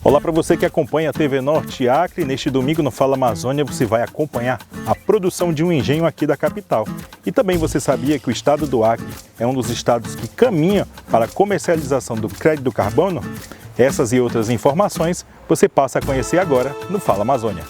Olá para você que acompanha a TV Norte Acre. Neste domingo no Fala Amazônia você vai acompanhar a produção de um engenho aqui da capital. E também você sabia que o estado do Acre é um dos estados que caminha para a comercialização do crédito do carbono? Essas e outras informações você passa a conhecer agora no Fala Amazônia.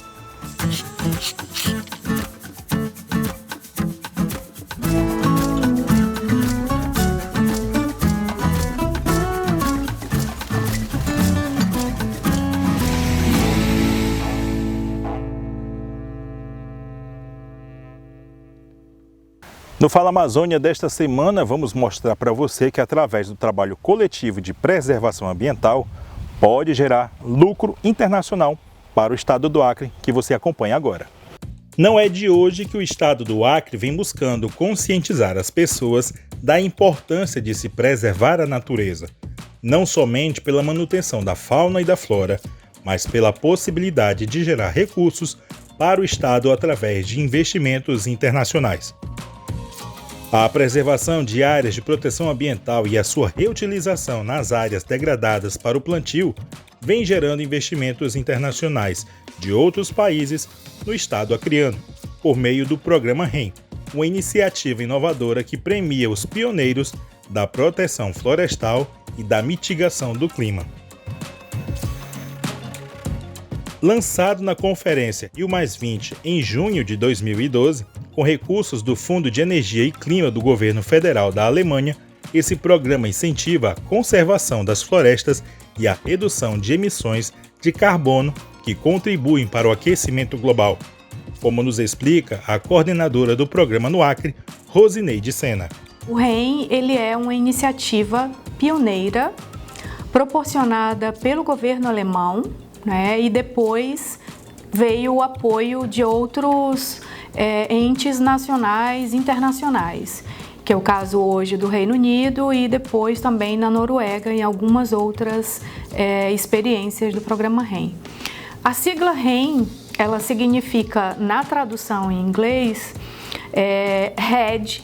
No Fala Amazônia desta semana, vamos mostrar para você que através do trabalho coletivo de preservação ambiental pode gerar lucro internacional para o estado do Acre, que você acompanha agora. Não é de hoje que o estado do Acre vem buscando conscientizar as pessoas da importância de se preservar a natureza, não somente pela manutenção da fauna e da flora, mas pela possibilidade de gerar recursos para o estado através de investimentos internacionais. A preservação de áreas de proteção ambiental e a sua reutilização nas áreas degradadas para o plantio vem gerando investimentos internacionais de outros países no estado acreano, por meio do Programa REM, uma iniciativa inovadora que premia os pioneiros da proteção florestal e da mitigação do clima. Lançado na conferência IO+20 em junho de 2012, com recursos do Fundo de Energia e Clima do Governo Federal da Alemanha, esse programa incentiva a conservação das florestas e a redução de emissões de carbono que contribuem para o aquecimento global, como nos explica a coordenadora do programa no Acre, Rosineide Sena. O REM ele é uma iniciativa pioneira proporcionada pelo governo alemão, né, e depois veio o apoio de outros entes nacionais e internacionais, que é o caso hoje do Reino Unido e depois também na Noruega e algumas outras experiências do programa REM. A sigla REM, ela significa, na tradução em inglês, RED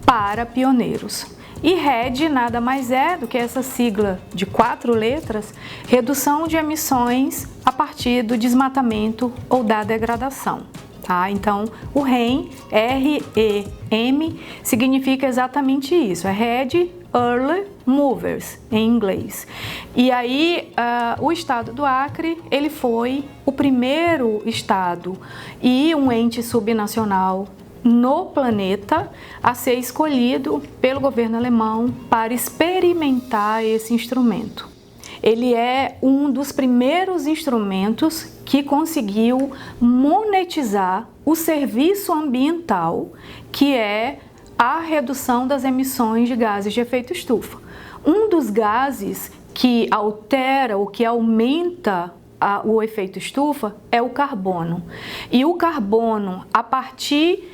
para pioneiros. E RED nada mais é do que essa sigla de 4 letras, redução de emissões a partir do desmatamento ou da degradação. Tá? Então, o REM, R-E-M, significa exatamente isso, é Red Early Movers, em inglês. E aí, o estado do Acre, ele foi o primeiro estado e um ente subnacional no planeta a ser escolhido pelo governo alemão para experimentar esse instrumento. Ele é um dos primeiros instrumentos que conseguiu monetizar o serviço ambiental, que é a redução das emissões de gases de efeito estufa. Um dos gases que altera ou que aumenta o efeito estufa é o carbono. E o carbono, a partir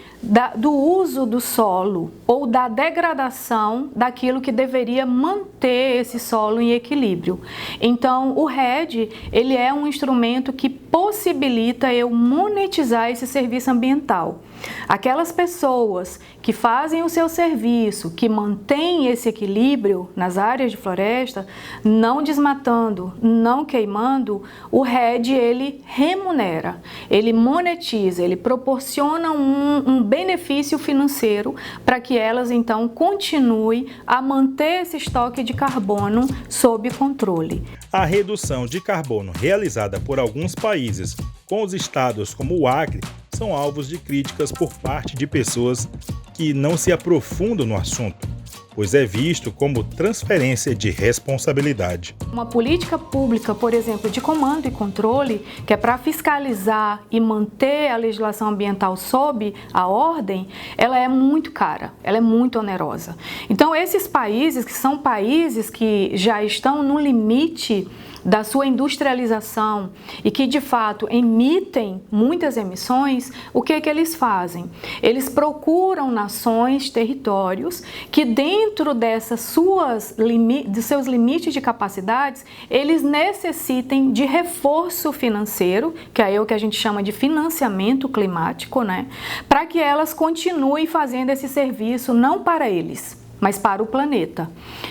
do uso do solo ou da degradação daquilo que deveria manter esse solo em equilíbrio. Então, o RED, ele é um instrumento que possibilita eu monetizar esse serviço ambiental. Aquelas pessoas que fazem o seu serviço, que mantêm esse equilíbrio nas áreas de floresta, não desmatando, não queimando, o RED ele remunera, ele monetiza, ele proporciona um benefício financeiro para que elas então continuem a manter esse estoque de carbono sob controle. A redução de carbono realizada por alguns países com os estados como o Acre são alvos de críticas por parte de pessoas que não se aprofundam no assunto, pois é visto como transferência de responsabilidade. Uma política pública, por exemplo, de comando e controle, que é para fiscalizar e manter a legislação ambiental sob a ordem, ela é muito cara, ela é muito onerosa. Então, esses países, que são países que já estão no limite da sua industrialização e que de fato emitem muitas emissões, o que eles fazem? Eles procuram nações, territórios que dentro de seus limites de capacidades, eles necessitem de reforço financeiro, que é o que a gente chama de financiamento climático, né? Para que elas continuem fazendo esse serviço não para eles, mas para o planeta.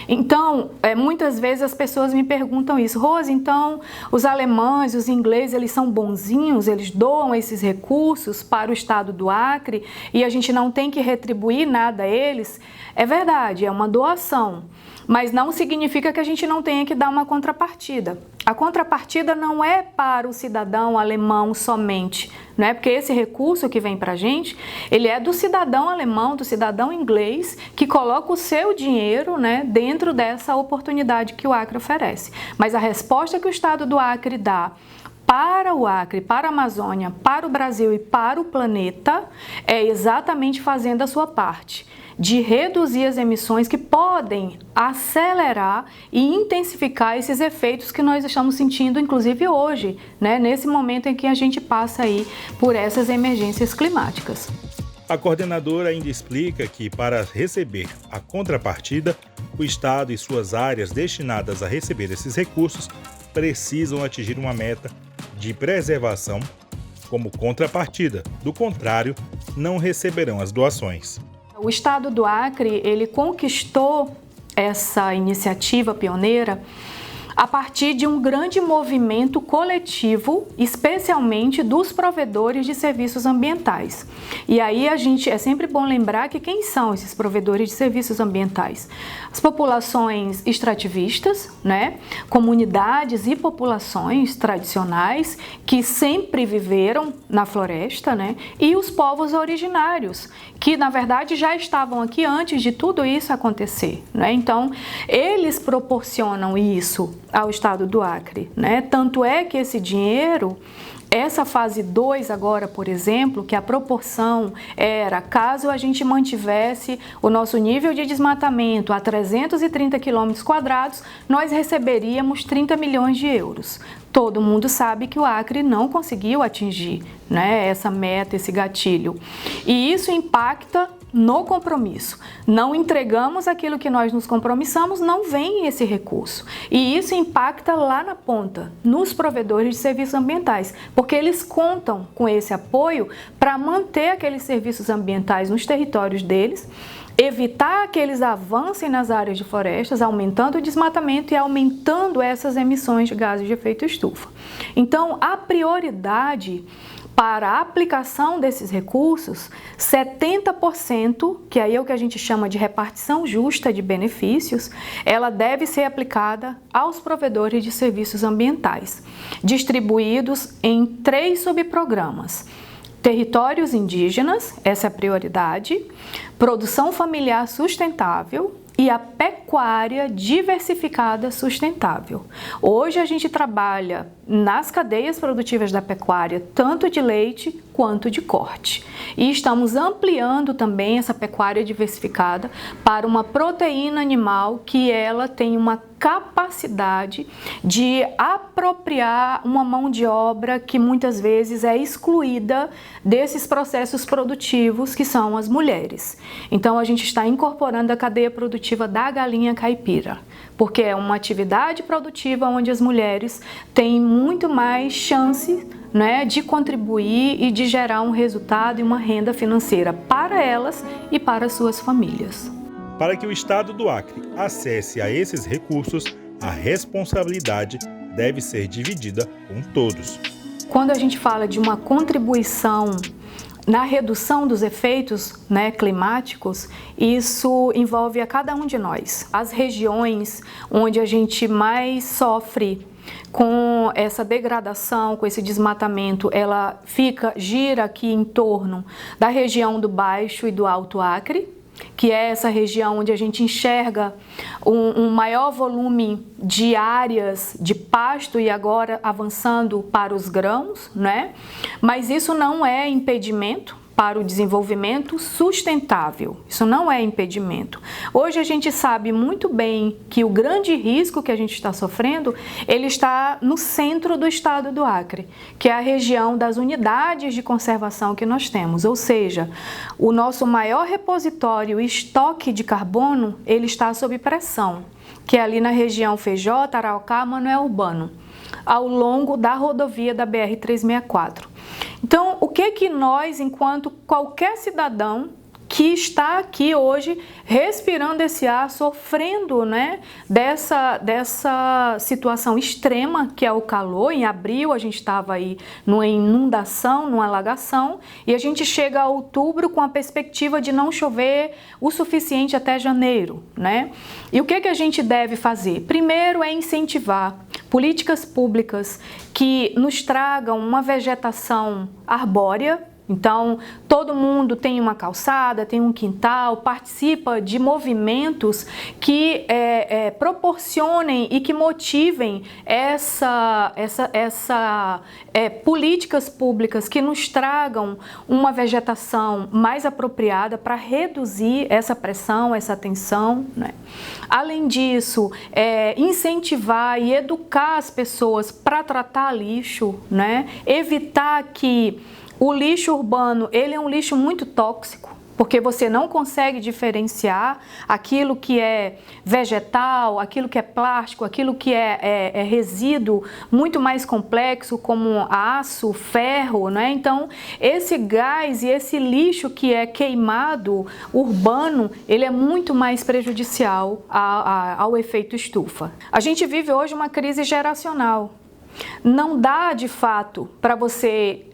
Então, muitas vezes as pessoas me perguntam isso: Rose, então os alemães, os ingleses, eles são bonzinhos, eles doam esses recursos para o estado do Acre e a gente não tem que retribuir nada a eles? É verdade, é uma doação, mas não significa que a gente não tenha que dar uma contrapartida. A contrapartida não é para o cidadão alemão somente, não é? Porque esse recurso que vem para a gente, ele é do cidadão alemão, do cidadão inglês, que coloca o seu dinheiro, né, dentro dessa oportunidade que o Acre oferece. Mas a resposta que o estado do Acre dá para o Acre, para a Amazônia, para o Brasil e para o planeta é exatamente fazendo a sua parte, de reduzir as emissões que podem acelerar e intensificar esses efeitos que nós estamos sentindo, inclusive hoje, né, nesse momento em que a gente passa aí por essas emergências climáticas. A coordenadora ainda explica que, para receber a contrapartida, o Estado e suas áreas destinadas a receber esses recursos precisam atingir uma meta de preservação como contrapartida. Do contrário, não receberão as doações. O estado do Acre, ele conquistou essa iniciativa pioneira a partir de um grande movimento coletivo, especialmente dos provedores de serviços ambientais. E aí é sempre bom lembrar que quem são esses provedores de serviços ambientais? As populações extrativistas, né? Comunidades e populações tradicionais que sempre viveram na floresta, né? E os povos originários, que na verdade já estavam aqui antes de tudo isso acontecer, né? Então, eles proporcionam isso ao estado do Acre, né? Tanto é que esse dinheiro, essa fase 2 agora, por exemplo, que a proporção era, caso a gente mantivesse o nosso nível de desmatamento a 330 km², nós receberíamos 30 milhões de euros. Todo mundo sabe que o Acre não conseguiu atingir, né, essa meta, esse gatilho. E isso impacta no compromisso. Não entregamos aquilo que nós nos compromissamos, não vem esse recurso. E isso impacta lá na ponta, nos provedores de serviços ambientais, porque eles contam com esse apoio para manter aqueles serviços ambientais nos territórios deles, evitar que eles avancem nas áreas de florestas, aumentando o desmatamento e aumentando essas emissões de gases de efeito estufa. Então, a prioridade para a aplicação desses recursos, 70%, que aí é o que a gente chama de repartição justa de benefícios, ela deve ser aplicada aos provedores de serviços ambientais, distribuídos em 3 subprogramas. Territórios indígenas, essa é a prioridade, produção familiar sustentável e a pecuária diversificada sustentável. Hoje a gente trabalha nas cadeias produtivas da pecuária, tanto de leite quanto de corte. E estamos ampliando também essa pecuária diversificada para uma proteína animal que ela tem uma capacidade de apropriar uma mão de obra que muitas vezes é excluída desses processos produtivos, que são as mulheres. Então a gente está incorporando a cadeia produtiva da galinha caipira, porque é uma atividade produtiva onde as mulheres têm muito mais chance, né, de contribuir e de gerar um resultado e uma renda financeira para elas e para suas famílias. Para que o Estado do Acre acesse a esses recursos, a responsabilidade deve ser dividida com todos. Quando a gente fala de uma contribuição na redução dos efeitos, né, climáticos, isso envolve a cada um de nós. As regiões onde a gente mais sofre com essa degradação, com esse desmatamento, ela gira aqui em torno da região do Baixo e do Alto Acre, que é essa região onde a gente enxerga um maior volume de áreas de pasto e agora avançando para os grãos, né? Mas isso não é impedimento para o desenvolvimento sustentável. Isso não é impedimento. Hoje a gente sabe muito bem que o grande risco que a gente está sofrendo, ele está no centro do estado do Acre, que é a região das unidades de conservação que nós temos, ou seja, o nosso maior repositório e estoque de carbono, ele está sob pressão, que é ali na região Feijó, Tarauacá, Manoel Urbano, ao longo da rodovia da BR-364. Então, o que nós, enquanto qualquer cidadão que que está aqui hoje respirando esse ar, sofrendo, né, dessa situação extrema que é o calor. Em abril a gente estava aí numa inundação, numa alagação, e a gente chega a outubro com a perspectiva de não chover o suficiente até janeiro, né? E o que a gente deve fazer? Primeiro é incentivar políticas públicas que nos tragam uma vegetação arbórea. Então, todo mundo tem uma calçada, tem um quintal, participa de movimentos que proporcionem e que motivem políticas públicas que nos tragam uma vegetação mais apropriada para reduzir essa pressão, essa tensão, né? Além disso, incentivar e educar as pessoas para tratar lixo, né? Evitar que o lixo urbano, ele é um lixo muito tóxico, porque você não consegue diferenciar aquilo que é vegetal, aquilo que é plástico, aquilo que é resíduo muito mais complexo, como aço, ferro, né? Então, esse gás e esse lixo que é queimado urbano, ele é muito mais prejudicial ao efeito estufa. A gente vive hoje uma crise geracional. Não dá, de fato, para você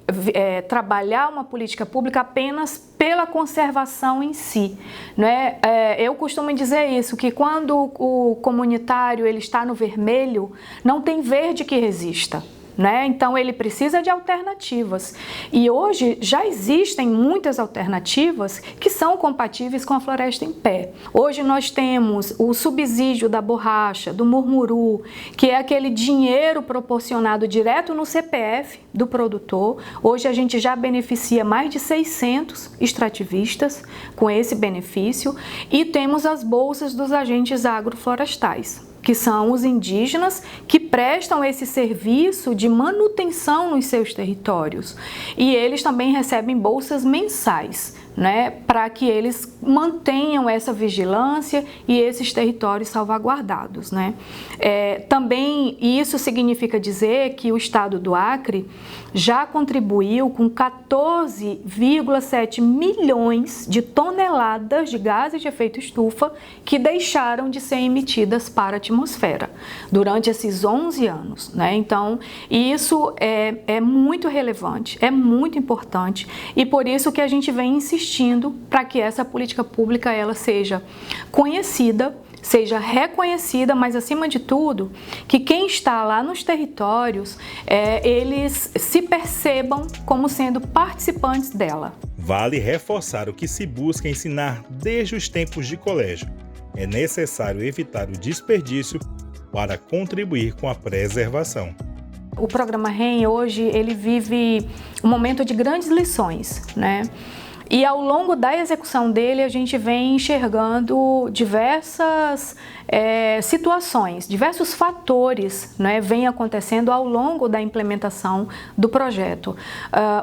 trabalhar uma política pública apenas pela conservação em si, né? Eu costumo dizer isso, que quando o comunitário ele está no vermelho, não tem verde que resista, né? Então ele precisa de alternativas, e hoje já existem muitas alternativas que são compatíveis com a floresta em pé. Hoje nós temos o subsídio da borracha, do murmuru, que é aquele dinheiro proporcionado direto no CPF do produtor. Hoje a gente já beneficia mais de 600 extrativistas com esse benefício, e temos as bolsas dos agentes agroflorestais, que são os indígenas que prestam esse serviço de manutenção nos seus territórios. E eles também recebem bolsas mensais, né, para que eles mantenham essa vigilância e esses territórios salvaguardados, né? Também isso significa dizer que o estado do Acre já contribuiu com 14,7 milhões de toneladas de gases de efeito estufa que deixaram de ser emitidas para a atmosfera durante esses 11 anos, né? Então, isso é muito relevante, é muito importante, e por isso que a gente vem insistindo para que essa política pública ela seja conhecida, seja reconhecida, mas acima de tudo, que quem está lá nos territórios, eles se percebam como sendo participantes dela. Vale reforçar o que se busca ensinar desde os tempos de colégio. É necessário evitar o desperdício para contribuir com a preservação. O programa REN hoje ele vive um momento de grandes lições, né? E ao longo da execução dele, a gente vem enxergando diversas situações, diversos fatores, né, vem acontecendo ao longo da implementação do projeto.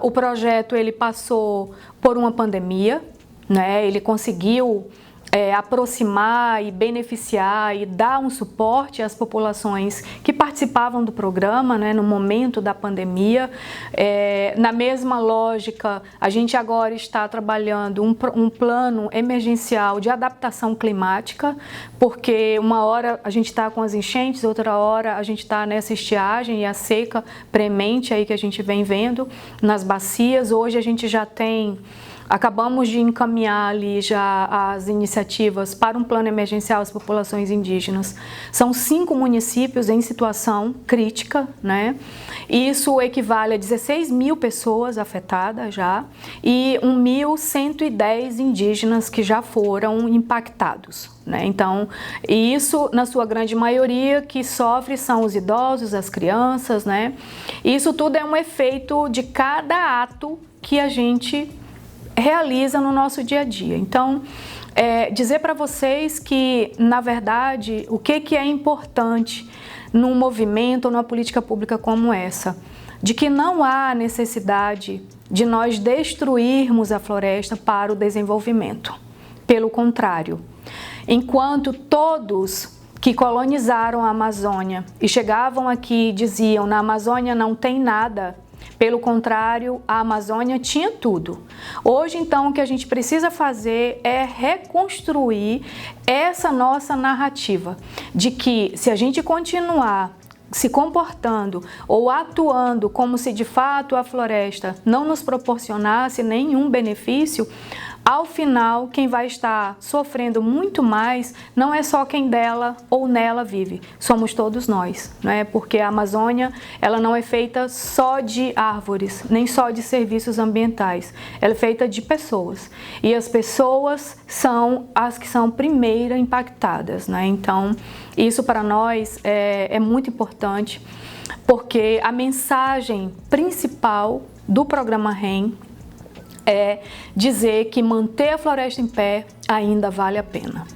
O projeto ele passou por uma pandemia, né, ele conseguiu aproximar e beneficiar e dar um suporte às populações que participavam do programa, né, no momento da pandemia. Na mesma lógica, a gente agora está trabalhando um plano emergencial de adaptação climática, porque uma hora a gente está com as enchentes, outra hora a gente está nessa estiagem e a seca premente aí que a gente vem vendo nas bacias. Hoje a gente já tem... Acabamos de encaminhar ali já as iniciativas para um plano emergencial às populações indígenas. São 5 municípios em situação crítica, né? Isso equivale a 16 mil pessoas afetadas já e 1.110 indígenas que já foram impactados, né? Então, isso na sua grande maioria que sofre são os idosos, as crianças, né? Isso tudo é um efeito de cada ato que a gente realiza no nosso dia a dia. Então, dizer para vocês que, na verdade, o que é importante num movimento ou numa política pública como essa, de que não há necessidade de nós destruirmos a floresta para o desenvolvimento. Pelo contrário, enquanto todos que colonizaram a Amazônia e chegavam aqui e diziam: na Amazônia não tem nada, Pelo contrário, a Amazônia tinha tudo. Hoje, então, o que a gente precisa fazer é reconstruir essa nossa narrativa de que, se a gente continuar se comportando ou atuando como se de fato a floresta não nos proporcionasse nenhum benefício, ao final quem vai estar sofrendo muito mais não é só quem dela ou nela vive, somos todos nós, né? Porque a Amazônia ela não é feita só de árvores, nem só de serviços ambientais, ela é feita de pessoas e as pessoas são as que são primeiro impactadas, né? Então isso para nós é muito importante, porque a mensagem principal do programa REM é dizer que manter a floresta em pé ainda vale a pena.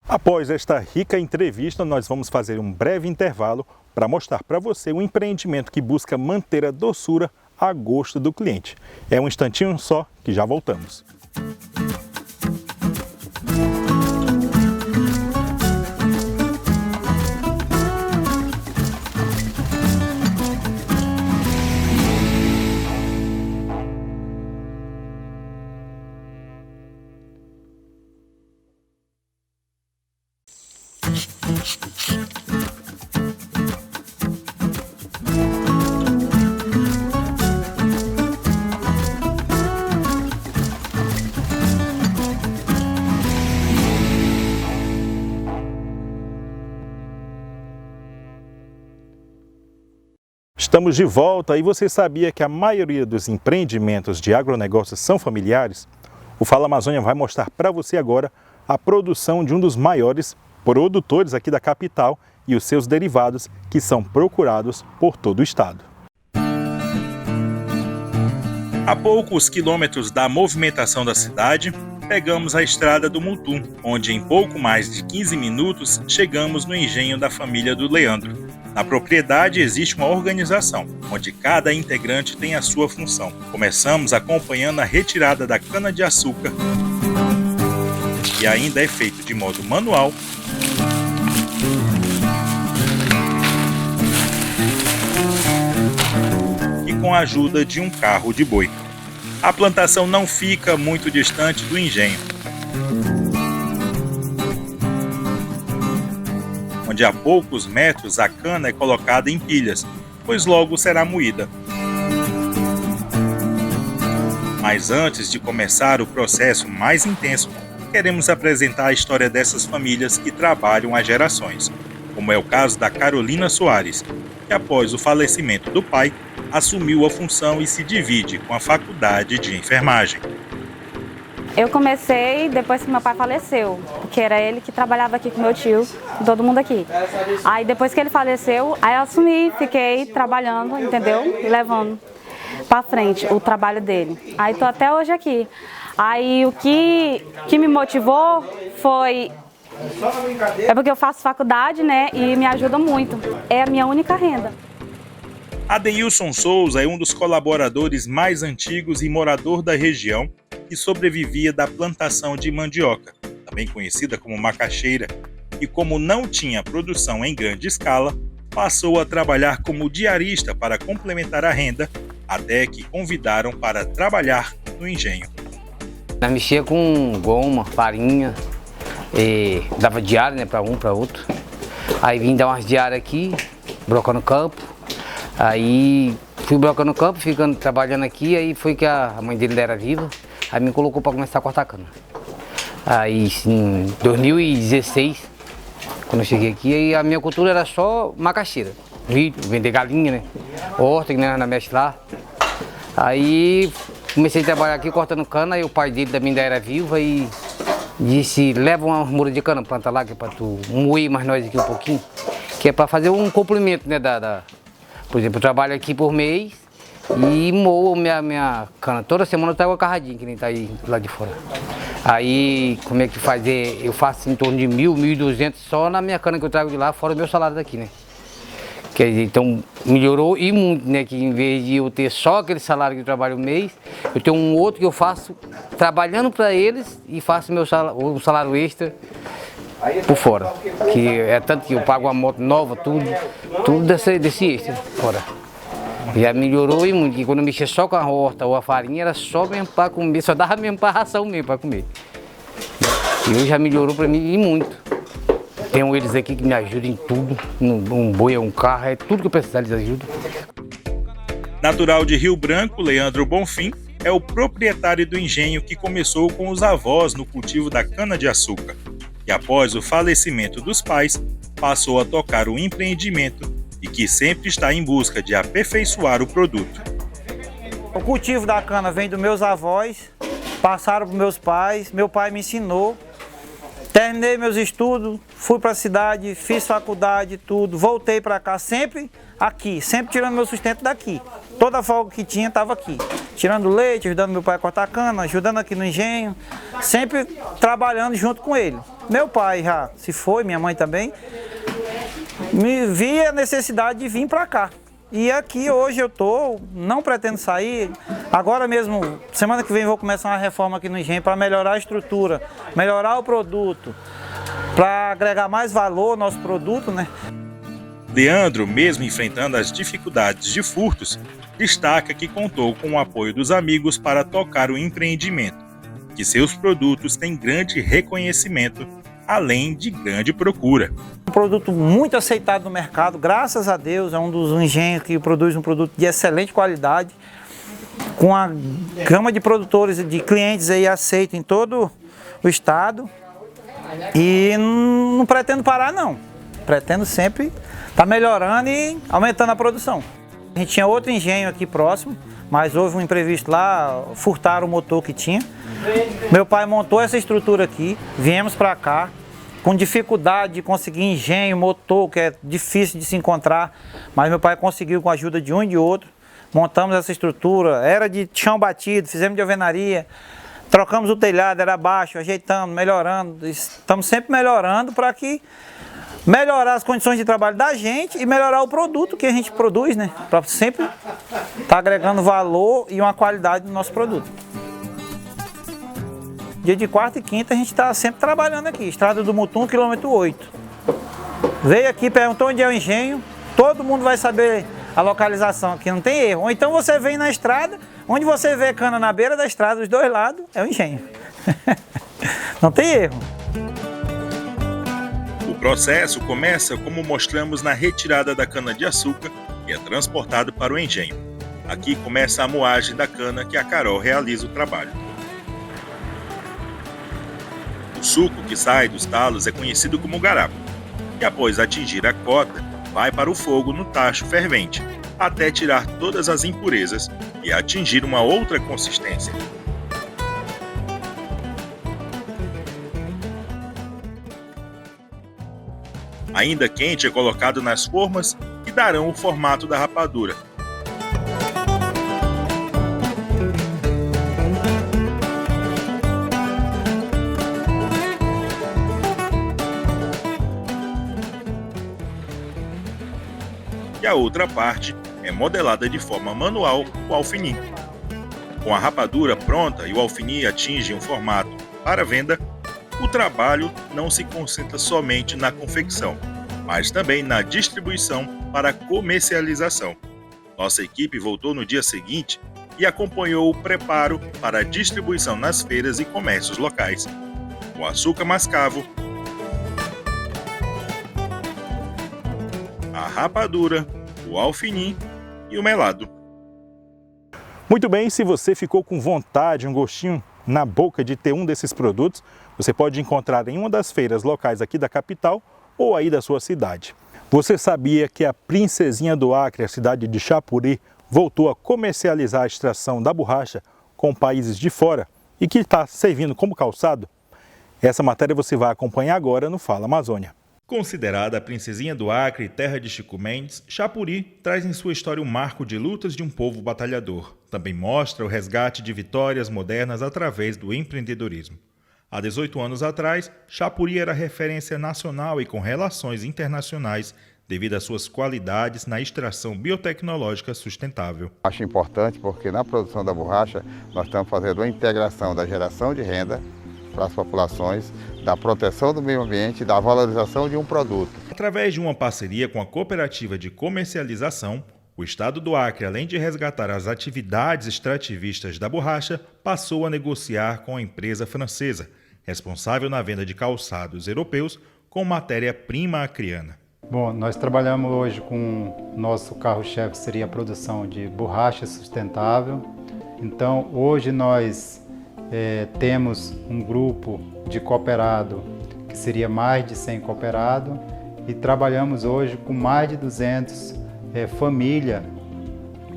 Após esta rica entrevista, nós vamos fazer um breve intervalo para mostrar para você um empreendimento que busca manter a doçura a gosto do cliente. É um instantinho só que já voltamos. Estamos de volta e você sabia que a maioria dos empreendimentos de agronegócios são familiares? O Fala Amazônia vai mostrar para você agora a produção de um dos maiores produtores aqui da capital e os seus derivados que são procurados por todo o estado. A poucos quilômetros da movimentação da cidade, pegamos a estrada do Mutum, onde em pouco mais de 15 minutos chegamos no engenho da família do Leandro. Na propriedade existe uma organização, onde cada integrante tem a sua função. Começamos acompanhando a retirada da cana-de-açúcar, que ainda é feito de modo manual, e com a ajuda de um carro de boi. A plantação não fica muito distante do engenho, onde a poucos metros a cana é colocada em pilhas, pois logo será moída. Mas antes de começar o processo mais intenso, queremos apresentar a história dessas famílias que trabalham há gerações, como é o caso da Carolina Soares, que após o falecimento do pai, assumiu a função e se divide com a faculdade de enfermagem. Eu comecei depois que meu pai faleceu, porque era ele que trabalhava aqui com meu tio, todo mundo aqui. Aí depois que ele faleceu, aí eu assumi, fiquei trabalhando, entendeu? Levando para frente o trabalho dele. Aí tô até hoje aqui. Aí o que me motivou foi... É porque eu faço faculdade, né, e me ajuda muito. É a minha única renda. Adeilson Souza é um dos colaboradores mais antigos e morador da região que sobrevivia da plantação de mandioca, também conhecida como macaxeira, e como não tinha produção em grande escala, passou a trabalhar como diarista para complementar a renda, até que convidaram para trabalhar no engenho. Nós mexia com goma, farinha, dava diária, né, para um, para outro. Aí vim dar umas diárias aqui, brocando campo. Aí fui brocando no campo, ficando trabalhando aqui, aí foi que a mãe dele era viva, aí me colocou para começar a cortar cana. Aí em 2016, quando eu cheguei aqui, aí a minha cultura era só macaxeira, vender galinha, né, horta, que nós mexe lá. Aí comecei a trabalhar aqui cortando cana, aí o pai dele também ainda era vivo, aí disse, leva uma mura de cana, planta lá, que é para tu moer mais nós aqui um pouquinho, que é para fazer um complemento, né, Por exemplo, eu trabalho aqui por mês e moo minha cana. Toda semana eu trago a carradinha, que nem tá aí lá de fora. Aí, como é que faz? Eu faço em torno de 1.000, 1.200 só na minha cana que eu trago de lá, fora o meu salário daqui, né? Quer dizer, então melhorou e muito, né? Que em vez de eu ter só aquele salário que eu trabalho um mês, eu tenho um outro que eu faço trabalhando para eles e faço o salário extra por fora. Que é tanto que eu pago uma moto nova, tudo desse extra fora. Já melhorou e muito, que quando eu mexia só com a horta ou a farinha era só mesmo para comer, só dava mesmo para ração mesmo para comer. E hoje já melhorou para mim e muito. Tenho eles aqui que me ajudam em tudo, um boi, um carro, é tudo que eu precisar eles ajudam. Natural de Rio Branco, Leandro Bonfim é o proprietário do engenho que começou com os avós no cultivo da cana-de-açúcar e após o falecimento dos pais, passou a tocar o empreendimento e que sempre está em busca de aperfeiçoar o produto. O cultivo da cana vem dos meus avós, passaram para meus pais, meu pai me ensinou. Terminei meus estudos, fui para a cidade, fiz faculdade, tudo, voltei para cá, sempre aqui, sempre tirando meu sustento daqui. Toda folga que tinha estava aqui, tirando leite, ajudando meu pai a cortar cana, ajudando aqui no engenho, sempre trabalhando junto com ele. Meu pai já se foi, minha mãe também, me via a necessidade de vir para cá. E aqui hoje eu tô, não pretendo sair. Agora mesmo, semana que vem vou começar uma reforma aqui no engenho para melhorar a estrutura, melhorar o produto, para agregar mais valor ao nosso produto, né? Leandro, mesmo enfrentando as dificuldades de furtos, destaca que contou com o apoio dos amigos para tocar o empreendimento, que seus produtos têm grande reconhecimento, além de grande procura. Um produto muito aceitado no mercado, graças a Deus, é um dos engenhos que produz um produto de excelente qualidade, com a gama de produtores e de clientes aí aceito em todo o estado. E não pretendo parar não, pretendo sempre estar melhorando e aumentando a produção. A gente tinha outro engenho aqui próximo, mas houve um imprevisto lá, furtaram o motor que tinha. Meu pai montou essa estrutura aqui, viemos para cá, com dificuldade de conseguir engenho, motor, que é difícil de se encontrar, mas meu pai conseguiu com a ajuda de um e de outro. Montamos essa estrutura, era de chão batido, fizemos de alvenaria, trocamos o telhado, era baixo, ajeitamos, melhorando. Estamos sempre melhorando para que melhorar as condições de trabalho da gente e melhorar o produto que a gente produz, né? Para sempre estar agregando valor e uma qualidade no nosso produto. Dia de quarta e quinta a gente está sempre trabalhando aqui, Estrada do Mutum, quilômetro 8. Veio aqui, perguntou onde é o engenho, todo mundo vai saber a localização aqui, não tem erro. Ou então você vem na estrada, onde você vê cana na beira da estrada, dos dois lados, é o engenho. Não tem erro. O processo começa como mostramos na retirada da cana-de-açúcar e é transportado para o engenho. Aqui começa a moagem da cana que a Carol realiza o trabalho. O suco que sai dos talos é conhecido como garapa, e após atingir a cota, vai para o fogo no tacho fervente, até tirar todas as impurezas e atingir uma outra consistência. Ainda quente é colocado nas formas que darão o formato da rapadura. E a outra parte é modelada de forma manual o alfinim. Com a rapadura pronta e o alfinim atinge um formato para venda, o trabalho não se concentra somente na confecção, mas também na distribuição para comercialização. Nossa equipe voltou no dia seguinte e acompanhou o preparo para a distribuição nas feiras e comércios locais. O açúcar mascavo, a rapadura, o alfinim e o melado. Muito bem, se você ficou com vontade, um gostinho na boca de ter um desses produtos, você pode encontrar em uma das feiras locais aqui da capital ou aí da sua cidade. Você sabia que a Princesinha do Acre, a cidade de Chapuri, voltou a comercializar a extração da borracha com países de fora e que está servindo como calçado? Essa matéria você vai acompanhar agora no Fala Amazônia. Considerada a Princesinha do Acre, terra de Chico Mendes, Chapuri traz em sua história um marco de lutas de um povo batalhador. Também mostra o resgate de vitórias modernas através do empreendedorismo. Há 18 anos atrás, Chapuri era referência nacional e com relações internacionais devido às suas qualidades na extração biotecnológica sustentável. Acho importante porque na produção da borracha nós estamos fazendo uma integração da geração de renda para as populações, da proteção do meio ambiente e da valorização de um produto. Através de uma parceria com a Cooperativa de Comercialização, o Estado do Acre, além de resgatar as atividades extrativistas da borracha, passou a negociar com a empresa francesa, responsável na venda de calçados europeus com matéria-prima acreana. Bom, nós trabalhamos hoje com nosso carro-chefe, seria a produção de borracha sustentável. Então, hoje nós temos um grupo de cooperado, que seria mais de 100 cooperados, e trabalhamos hoje com mais de 200 famílias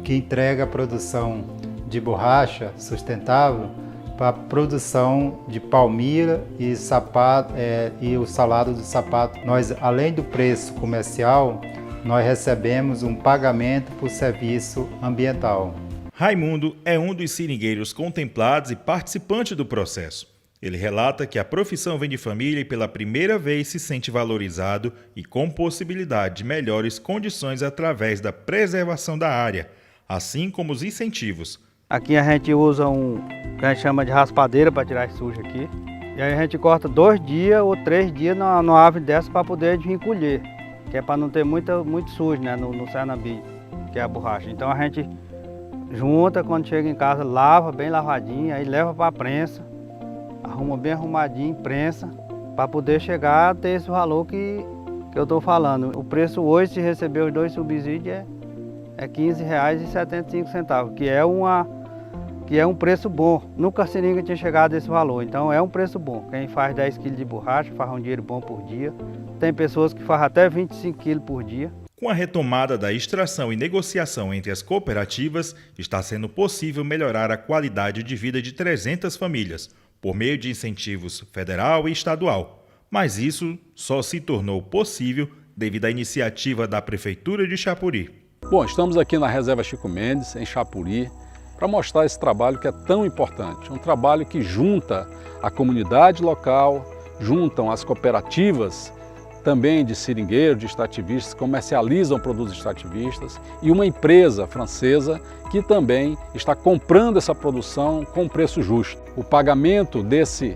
que entrega a produção de borracha sustentável para a produção de palmilha e sapato e o salado do sapato. Nós, além do preço comercial, nós recebemos um pagamento por serviço ambiental. Raimundo é um dos seringueiros contemplados e participante do processo. Ele relata que a profissão vem de família e pela primeira vez se sente valorizado e com possibilidade de melhores condições através da preservação da área, assim como os incentivos. Aqui a gente usa que a gente chama de raspadeira para tirar esse sujo aqui. E aí a gente corta 2 dias ou 3 dias numa árvore dessa para poder recolher, que é para não ter muito sujo, né, no Cernabi, que é a borracha. Então a gente junta, quando chega em casa, lava bem lavadinho, aí leva para a prensa, arruma bem arrumadinho, prensa, para poder chegar a ter esse valor que eu estou falando. O preço hoje, se receber os 2 subsídios, é R$ 15,75, que é um preço bom. Nunca a seringa tinha chegado a esse valor, então é um preço bom. Quem faz 10 kg de borracha faz um dinheiro bom por dia. Tem pessoas que fazem até 25 kg por dia. Com a retomada da extração e negociação entre as cooperativas, está sendo possível melhorar a qualidade de vida de 300 famílias, por meio de incentivos federal e estadual. Mas isso só se tornou possível devido à iniciativa da Prefeitura de Chapuri. Bom, estamos aqui na Reserva Chico Mendes, em Chapuri, para mostrar esse trabalho que é tão importante. Um trabalho que junta a comunidade local, juntam as cooperativas também de seringueiros, de extrativistas, que comercializam produtos extrativistas, e uma empresa francesa que também está comprando essa produção com preço justo. O pagamento desse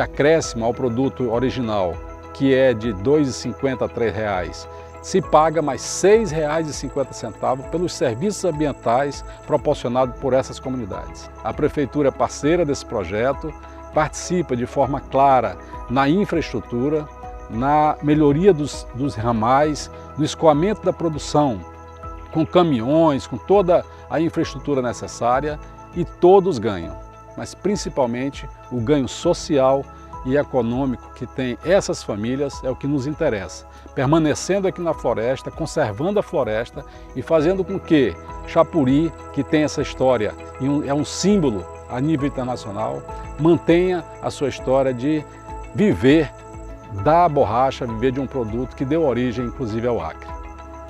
acréscimo ao produto original, que é de R$ 2,50 a R$ 3, se paga mais R$ 6,50 pelos serviços ambientais proporcionados por essas comunidades. A Prefeitura é parceira desse projeto, participa de forma clara na infraestrutura, na melhoria dos ramais, no escoamento da produção, com caminhões, com toda a infraestrutura necessária, e todos ganham, mas principalmente o ganho social e econômico que tem essas famílias é o que nos interessa, permanecendo aqui na floresta, conservando a floresta e fazendo com que Chapuri, que tem essa história e é um símbolo a nível internacional, mantenha a sua história de viver da borracha, viver de um produto que deu origem inclusive ao Acre.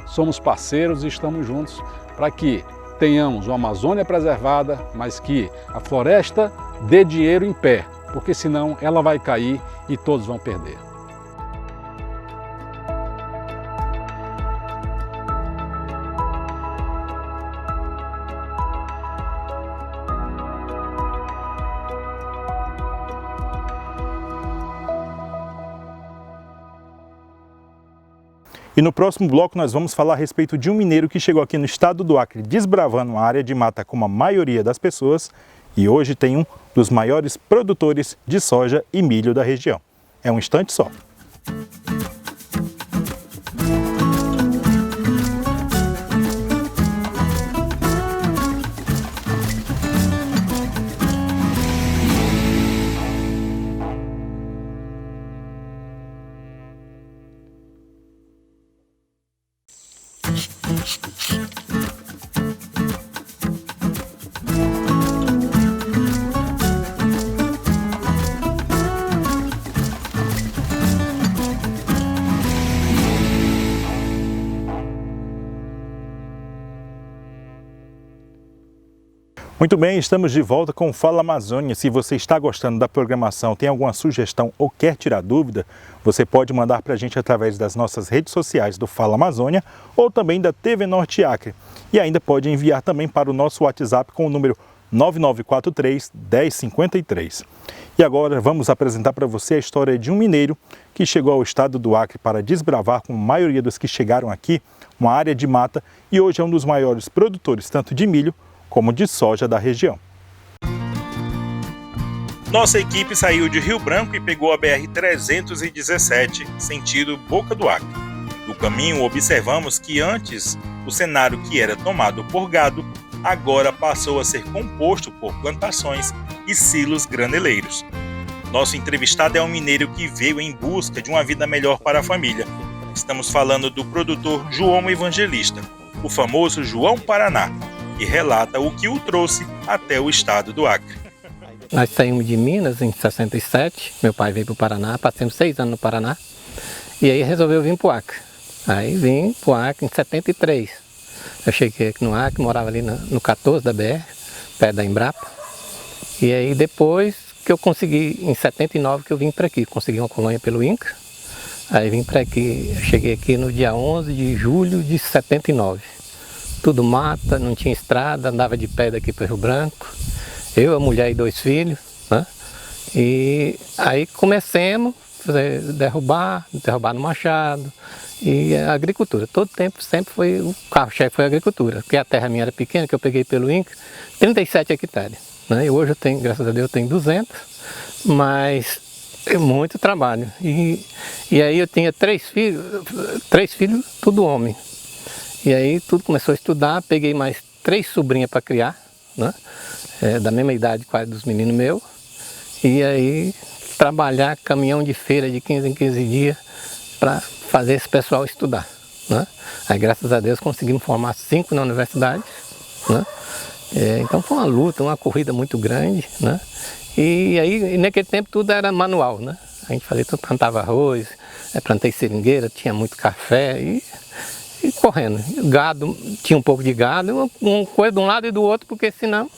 Somos parceiros e estamos juntos para que tenhamos uma Amazônia preservada, mas que a floresta dê dinheiro em pé, porque senão ela vai cair e todos vão perder. E no próximo bloco nós vamos falar a respeito de um mineiro que chegou aqui no estado do Acre desbravando uma área de mata como a maioria das pessoas e hoje tem um dos maiores produtores de soja e milho da região. É um instante só. Muito bem, estamos de volta com o Fala Amazônia. Se você está gostando da programação, tem alguma sugestão ou quer tirar dúvida, você pode mandar para a gente através das nossas redes sociais do Fala Amazônia ou também da TV Norte Acre. E ainda pode enviar também para o nosso WhatsApp com o número 9943 1053. E agora vamos apresentar para você a história de um mineiro que chegou ao estado do Acre para desbravar, com a maioria dos que chegaram aqui, uma área de mata e hoje é um dos maiores produtores tanto de milho como de soja da região. Nossa equipe saiu de Rio Branco e pegou a BR-317, sentido Boca do Acre. No caminho, observamos que antes o cenário que era tomado por gado, agora passou a ser composto por plantações e silos graneleiros. Nosso entrevistado é um mineiro que veio em busca de uma vida melhor para a família. Estamos falando do produtor João Evangelista, o famoso João Paraná, e relata o que o trouxe até o estado do Acre. Nós saímos de Minas em 67, meu pai veio para o Paraná, passamos 6 anos no Paraná, e aí resolveu vir para o Acre. Aí vim para o Acre em 73. Eu cheguei aqui no Acre, morava ali no 14 da BR, perto da Embrapa. E aí depois que eu consegui, em 79, que eu vim para aqui, consegui uma colônia pelo INCRA. Aí vim para aqui, eu cheguei aqui no dia 11 de julho de 79. Tudo mata, não tinha estrada, andava de pé daqui para Rio Branco. Eu, a mulher e 2 filhos, né? E aí comecemos a derrubar no machado. E a agricultura, todo tempo sempre foi, o carro-chefe foi a agricultura. Porque a terra minha era pequena, que eu peguei pelo INCRA, 37 hectares. Né? E hoje eu tenho, graças a Deus, eu tenho 200, mas é muito trabalho. E aí eu tinha 3 filhos, tudo homem. E aí tudo começou a estudar, peguei mais 3 sobrinhas para criar, né? Da mesma idade quase dos meninos meus. E aí trabalhar caminhão de feira de 15 em 15 dias para fazer esse pessoal estudar. Né? Aí graças a Deus conseguimos formar 5 na universidade. Né? Então foi uma luta, uma corrida muito grande. Né? E aí naquele tempo tudo era manual. Né? A gente fazia tudo, plantava arroz, plantei seringueira, tinha muito café e correndo. Gado, tinha um pouco de gado, uma coisa de um lado e do outro, porque senão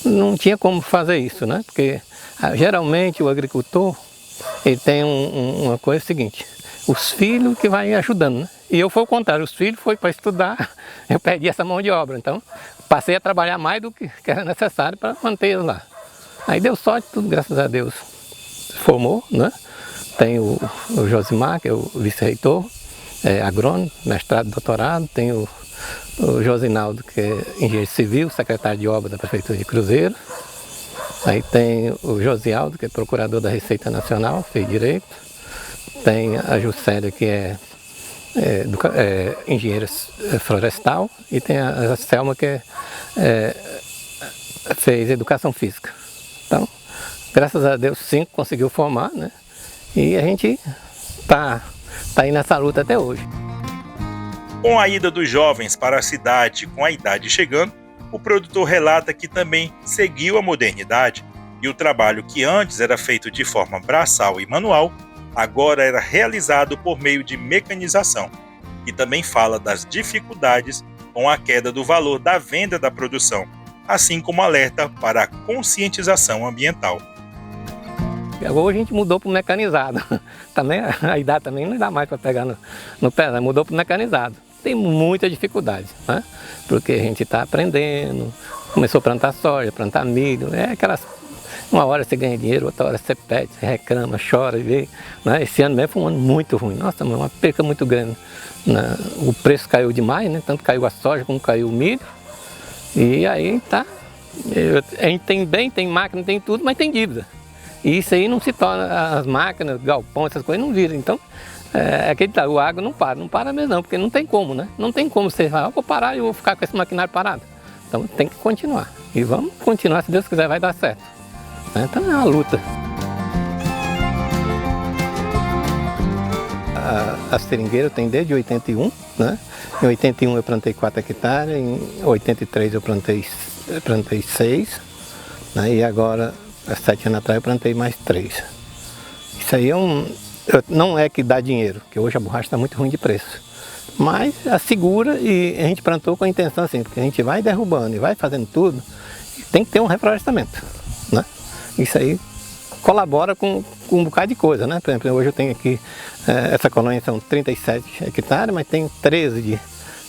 não tinha como fazer isso, né? Porque geralmente o agricultor, ele tem uma coisa seguinte, os filhos que vai ajudando, né? E eu foi o contrário, os filhos foi para estudar, eu perdi essa mão de obra, então passei a trabalhar mais do que era necessário para manter eles lá. Aí deu sorte, tudo graças a Deus formou, né? Tem o Josimar, que é o vice-reitor, agrônomo, mestrado, doutorado, tem o Josinaldo, que é engenheiro civil, secretário de obra da Prefeitura de Cruzeiro. Aí tem o Josialdo, que é procurador da Receita Nacional, fez direito. Tem a Juscelia, que é engenheira florestal. E tem a Selma, que fez educação física. Então, graças a Deus, 5 conseguiu formar, né? E a gente tá aí nessa luta até hoje. Com a ida dos jovens para a cidade com a idade chegando, o produtor relata que também seguiu a modernidade e o trabalho que antes era feito de forma braçal e manual, agora era realizado por meio de mecanização, e também fala das dificuldades com a queda do valor da venda da produção, assim como alerta para a conscientização ambiental. Agora a gente mudou para o mecanizado, também, a idade também não dá mais para pegar no pé, mudou para o mecanizado. Tem muita dificuldade, né? Porque a gente está aprendendo, começou a plantar soja, plantar milho, uma hora você ganha dinheiro, outra hora você pede, você reclama, chora, vê. Né? Esse ano mesmo foi um ano muito ruim, nossa, uma perca muito grande. Né? O preço caiu demais, né? Tanto caiu a soja como caiu o milho, e aí tá, a gente tem bem, tem máquina, tem tudo, mas tem dívida. E isso aí não se torna, as máquinas, galpão, essas coisas não viram, então o agro não para mesmo não, porque não tem como, né? Não tem como você falar, vou parar e eu vou ficar com esse maquinário parado. Então tem que continuar. E vamos continuar, se Deus quiser vai dar certo. Então é uma luta. A seringueira eu tenho desde 81, né? Em 81 eu plantei 4 hectares, em 83 eu plantei 6, né? E agora, há 7 anos atrás, eu plantei mais 3. Isso aí não é que dá dinheiro, porque hoje a borracha está muito ruim de preço. Mas assegura, e a gente plantou com a intenção assim, porque a gente vai derrubando e vai fazendo tudo, tem que ter um reflorestamento, né? Isso aí colabora com um bocado de coisa, né? Por exemplo, hoje eu tenho aqui, essa colônia são 37 hectares, mas tem 13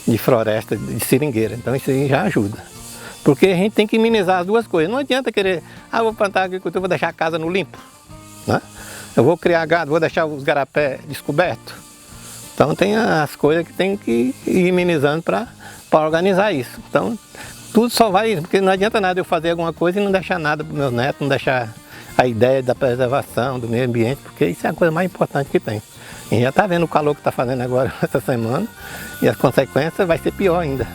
de floresta de seringueira, então isso aí já ajuda. Porque a gente tem que minimizar as duas coisas. Não adianta querer, vou plantar agricultura, vou deixar a casa no limpo, né? Eu vou criar gado, vou deixar os garapé descobertos. Então tem as coisas que tem que ir minimizando para organizar isso. Então tudo só vai, porque não adianta nada eu fazer alguma coisa e não deixar nada para os meus netos, não deixar a ideia da preservação do meio ambiente, porque isso é a coisa mais importante que tem. A gente já está vendo o calor que está fazendo agora essa semana e as consequências vai ser pior ainda.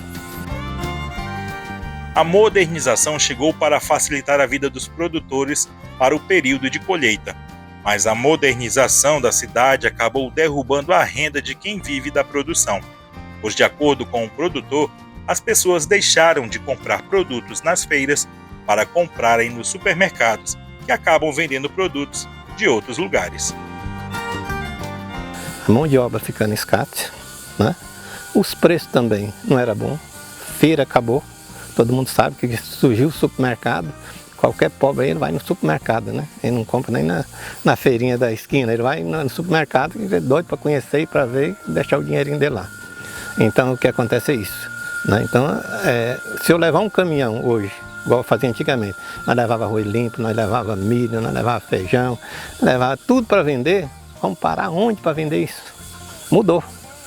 A modernização chegou para facilitar a vida dos produtores para o período de colheita, mas a modernização da cidade acabou derrubando a renda de quem vive da produção, pois, de acordo com o produtor, as pessoas deixaram de comprar produtos nas feiras para comprarem nos supermercados, que acabam vendendo produtos de outros lugares. A mão de obra ficando escasso, né? Os preços também não era bom, feira acabou. Todo mundo sabe que surgiu o supermercado, qualquer pobre aí ele vai no supermercado, né? Ele não compra nem na feirinha da esquina, ele vai no supermercado, ele é doido para conhecer e para ver e deixar o dinheirinho dele lá. Então o que acontece é isso, né? Então, se eu levar um caminhão hoje, igual eu fazia antigamente, nós levava arroz limpo, nós levava milho, nós levava feijão, levava tudo para vender, vamos parar onde para vender isso? Mudou,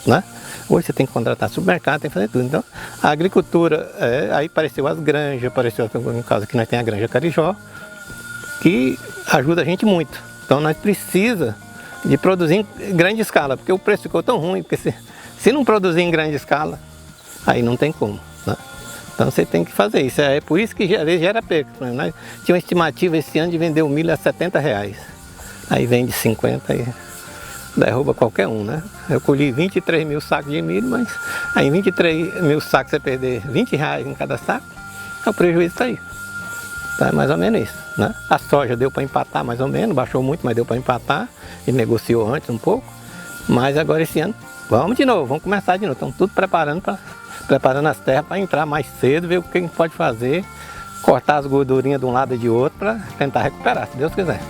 né? Hoje você tem que contratar supermercado, tem que fazer tudo. Então, a agricultura, aí apareceu as granjas, apareceu, no caso aqui nós temos a granja Carijó, que ajuda a gente muito. Então, nós precisamos de produzir em grande escala, porque o preço ficou tão ruim, porque se não produzir em grande escala, aí não tem como, né? Então, você tem que fazer isso. É por isso que às vezes gera perca. Nós tínhamos uma estimativa esse ano de vender o milho a R$70. Aí vende 50 e derruba qualquer um, né? Eu colhi 23 mil sacos de milho, mas aí 23 mil sacos você perder R$20 em cada saco, o prejuízo está aí. Então é mais ou menos isso, né? A soja deu para empatar mais ou menos, baixou muito, mas deu para empatar. Ele negociou antes um pouco, mas agora esse ano, vamos de novo, vamos começar de novo. Estamos tudo preparando as terras para entrar mais cedo, ver o que a gente pode fazer, cortar as gordurinhas de um lado e de outro para tentar recuperar, se Deus quiser.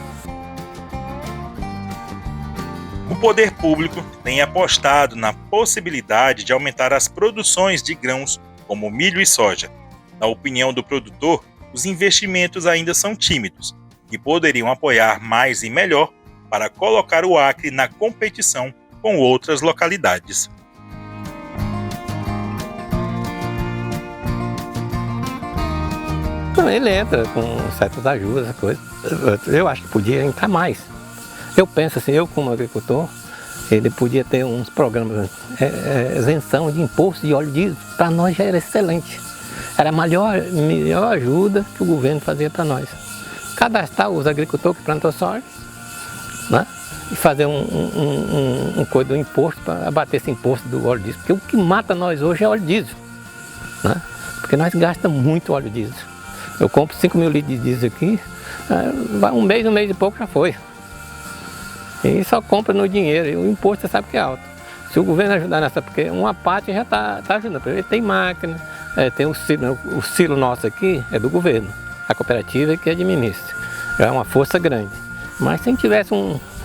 O poder público tem apostado na possibilidade de aumentar as produções de grãos como milho e soja. Na opinião do produtor, os investimentos ainda são tímidos e poderiam apoiar mais e melhor para colocar o Acre na competição com outras localidades. Ele entra com certas ajudas, coisas. Eu acho que podia entrar mais. Eu penso assim, eu como agricultor, ele podia ter uns programas, isenção de imposto de óleo diesel, para nós já era excelente. Era a melhor ajuda que o governo fazia para nós. Cadastrar os agricultores que plantam soja, né? E fazer um coisa do imposto, para abater esse imposto do óleo diesel. Porque o que mata nós hoje é óleo diesel, né? Porque nós gastamos muito óleo diesel. Eu compro 5 mil litros de diesel aqui, um mês e pouco já foi. E só compra no dinheiro, e o imposto você sabe que é alto. Se o governo ajudar nessa, porque uma parte já está ajudando. Ele tem máquina, tem o silo nosso aqui é do governo, a cooperativa que administra. Já é uma força grande. Mas se a gente tivesse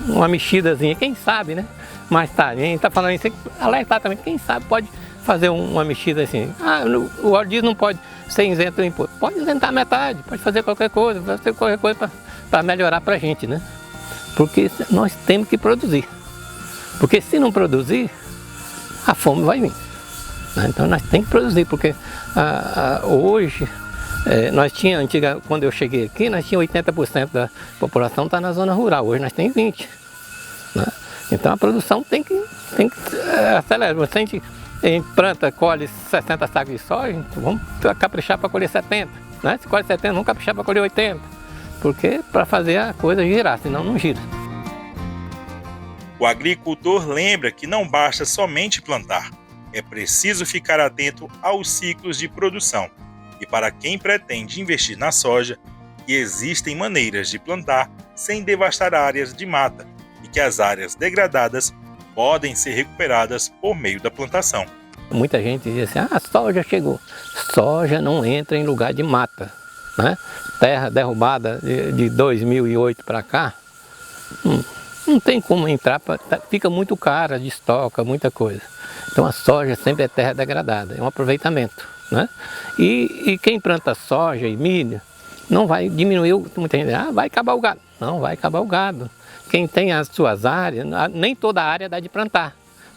uma mexidazinha, quem sabe, né? Mais tarde, a gente está falando isso, alertar também, quem sabe pode fazer uma mexida assim. O óleo diesel não pode ser isento do imposto. Pode isentar metade, pode fazer qualquer coisa para melhorar para a gente, né? Porque nós temos que produzir. Porque se não produzir, a fome vai vir, né? Então nós temos que produzir, porque hoje, nós tínhamos, quando eu cheguei aqui, nós tínhamos 80% da população está na zona rural, hoje nós temos 20%. Né? Então a produção tem que acelerar. Se a gente planta, colhe 60 sacos de soja, vamos caprichar para colher 70. Né? Se colhe 70, vamos caprichar para colher 80. Porque para fazer a coisa girar, senão não gira. O agricultor lembra que não basta somente plantar, é preciso ficar atento aos ciclos de produção. E para quem pretende investir na soja, que existem maneiras de plantar sem devastar áreas de mata e que as áreas degradadas podem ser recuperadas por meio da plantação. Muita gente diz assim, a soja chegou. Soja não entra em lugar de mata. né? Terra derrubada de 2008 para cá, não tem como entrar, fica muito cara, destoca, muita coisa. Então a soja sempre é terra degradada, é um aproveitamento, né? E quem planta soja e milho, não vai diminuir, muita gente diz, vai acabar o gado. Não, vai acabar o gado. Quem tem as suas áreas, nem toda área dá de plantar.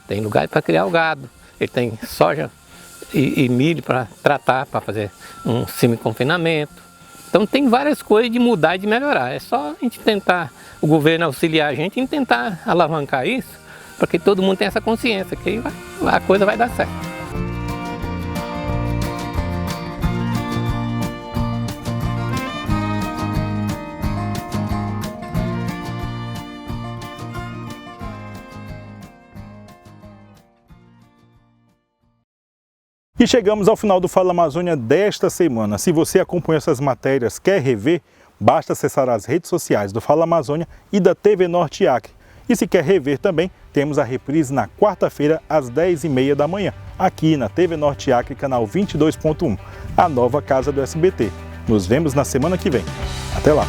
Tem lugar para criar o gado. Ele tem soja e milho para tratar, para fazer um semi-confinamento. Então tem várias coisas de mudar e de melhorar. É só a gente tentar, o governo auxiliar a gente em tentar alavancar isso, para que todo mundo tenha essa consciência, que aí a coisa vai dar certo. E chegamos ao final do Fala Amazônia desta semana. Se você acompanhou essas matérias, quer rever, basta acessar as redes sociais do Fala Amazônia e da TV Norte Acre. E se quer rever também, temos a reprise na quarta-feira às 10h30 da manhã, aqui na TV Norte Acre, canal 22.1, a nova casa do SBT. Nos vemos na semana que vem. Até lá!